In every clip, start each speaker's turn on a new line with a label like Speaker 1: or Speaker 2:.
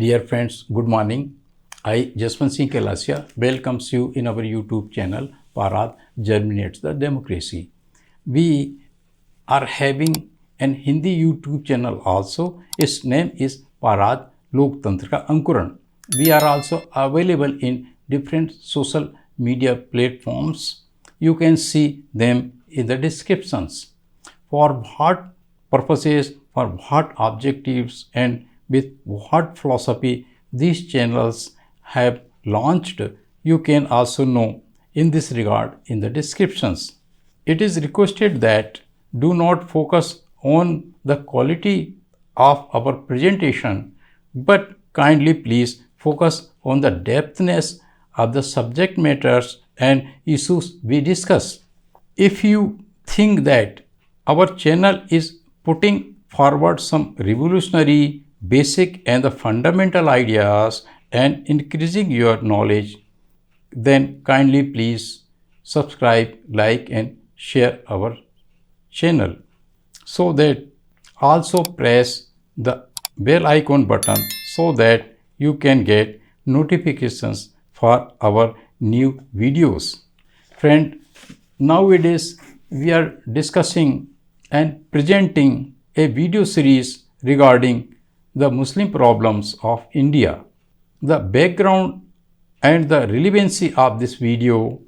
Speaker 1: Dear friends, good morning. I, Jaswant Singh Kelasia, welcomes you in our YouTube channel, Parad Germinates the Democracy. We are having an Hindi YouTube channel also. Its name is Parad Loktantra Ka Ankuran. We are also available in different social media platforms. You can see them in the descriptions. For what purposes, for what objectives, and with what philosophy these channels have launched, you can also know in this regard in the descriptions. It is requested that do not focus on the quality of our presentation, but kindly please focus on the depthness of the subject matters and issues we discuss. If you think that our channel is putting forward some revolutionary, basic, and the fundamental ideas and increasing your knowledge, then kindly please subscribe, like, and share our channel. So that also press the bell icon button so that you can get notifications for our new videos. Friend, nowadays we are discussing and presenting a video series regarding the Muslim problems of India. The background and the relevancy of this video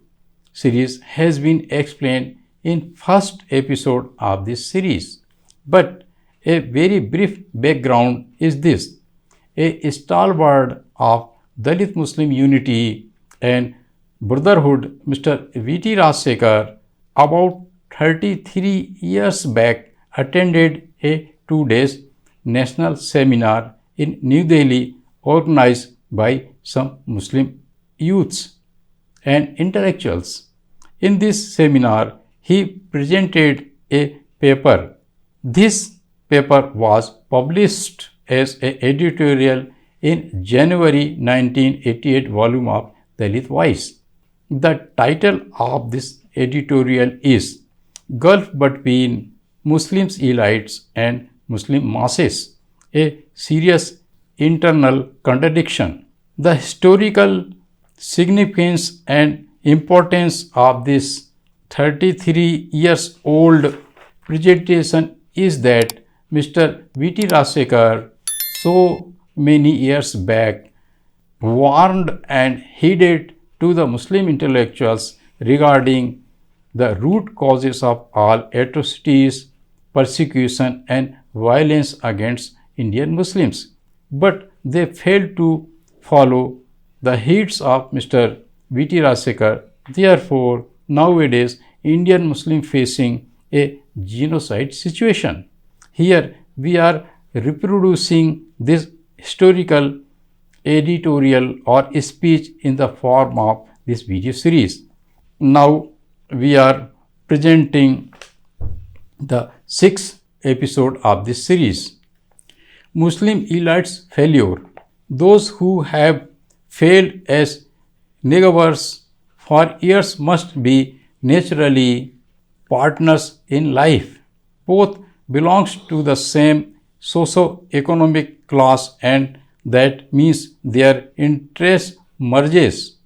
Speaker 1: series has been explained in first episode of this series. But a very brief background is this. A stalwart of Dalit Muslim unity and brotherhood, Mr. V.T. Rajsekhar, about 33 years back attended a 2-day national seminar in New Delhi organized by some Muslim youths and intellectuals. In this seminar, he presented a paper. This paper was published as an editorial in January 1988 volume of Dalit Voice. The title of this editorial is Gulf Between Muslims Elites and Muslim Masses, a serious internal contradiction. The historical significance and importance of this 33 years old presentation is that Mr. V.T. Rajsekhar so many years back warned and heeded to the Muslim intellectuals regarding the root causes of all atrocities, persecution, and violence against Indian Muslims. But they failed to follow the heeds of Mr. V.T. Rajsekhar. Therefore, nowadays, Indian Muslim facing a genocide situation. Here, we are reproducing this historical editorial or speech in the form of this video series. Now, we are presenting the 6th episode of this series. Muslim elites' failure. Those who have failed as negavars for years must be naturally partners in life. Both belongs to the same socio-economic class, and that means their interest merges.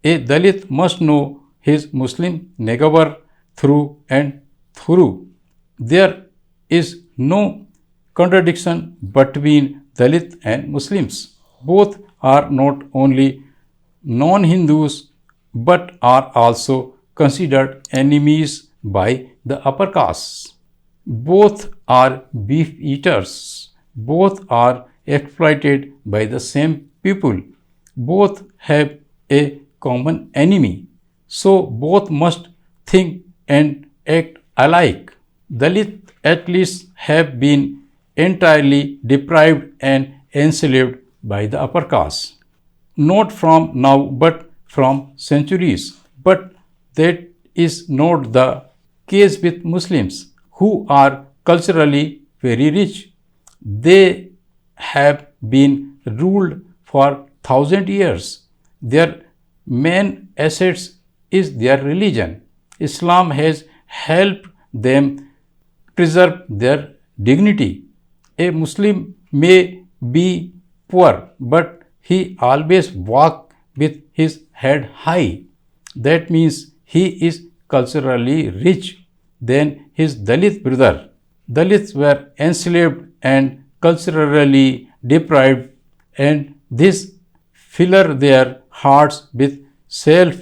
Speaker 1: A Dalit must know his Muslim negavar through and through. There is no contradiction between Dalit and Muslims. Both are not only non-Hindus but are also considered enemies by the upper castes. Both are beef eaters. Both are exploited by the same people. Both have a common enemy. So both must think and act alike. Dalit at least have been entirely deprived and enslaved by the upper caste. Not from now but from centuries. But that is not the case with Muslims, who are culturally very rich. They have been ruled for 1,000 years. Their main assets is their religion. Islam has helped them preserve their dignity. A Muslim may be poor, but he always walked with his head high. That means he is culturally rich than his Dalit brother. Dalits were enslaved and culturally deprived, and this filled their hearts with self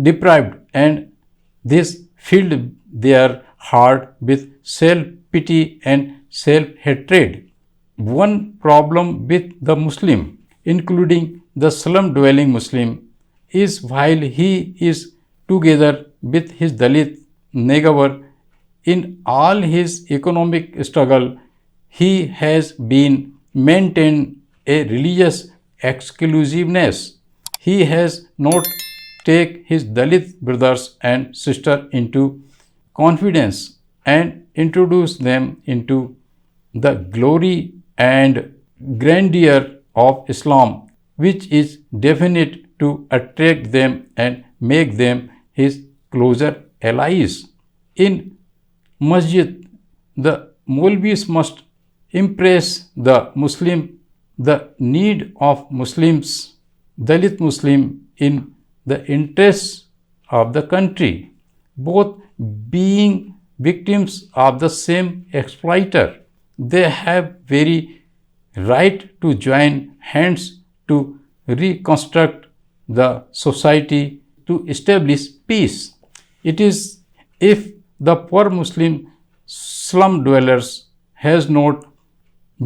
Speaker 1: deprived, and this filled their heart with self pity and self hatred. One problem with the Muslim, including the slum dwelling Muslim, is while he is together with his Dalit neighbor in all his economic struggle, he has been maintained a religious exclusiveness. He has not take his Dalit brothers and sisters into confidence and introduce them into the glory and grandeur of Islam, which is definite to attract them and make them his closer allies. In masjid, the Maulvis must impress the Muslim the need of Muslims, Dalit Muslim, in the interests of the country, both being victims of the same exploiter. They have very right to join hands to reconstruct the society to establish peace. It is if the poor Muslim slum dwellers has not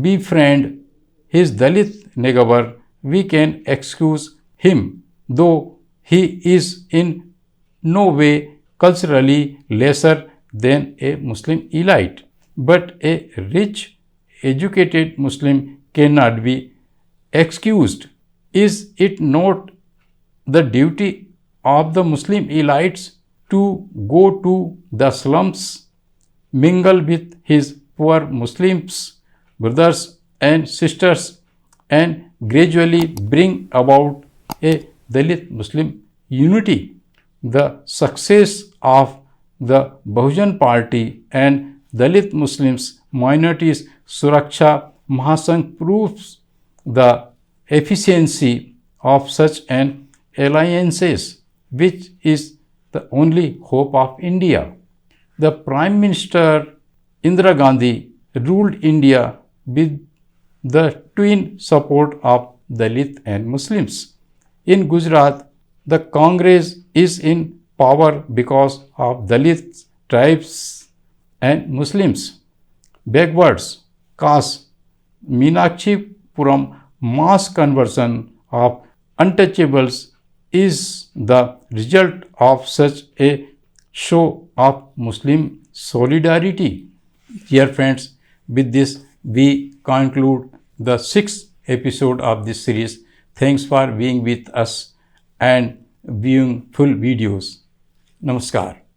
Speaker 1: befriend his Dalit neighbor, we can excuse him, though he is in no way culturally lesser than a Muslim elite. But a rich, educated Muslim cannot be excused. Is it not the duty of the Muslim elites to go to the slums, mingle with his poor Muslims, brothers and sisters, and gradually bring about a Dalit Muslim unity? The success of the Bahujan Party and Dalit Muslims minorities Suraksha Mahasangh proves the efficiency of such an alliances, which is the only hope of India. The Prime Minister Indira Gandhi ruled India with the twin support of Dalit and Muslims. In Gujarat, the Congress is in power because of Dalit tribes and Muslims. Backwards, caste, Meenakshi-puram mass conversion of untouchables is the result of such a show of Muslim solidarity. Dear friends, with this we conclude the 6th episode of this series. Thanks for being with us and viewing full videos. Namaskar.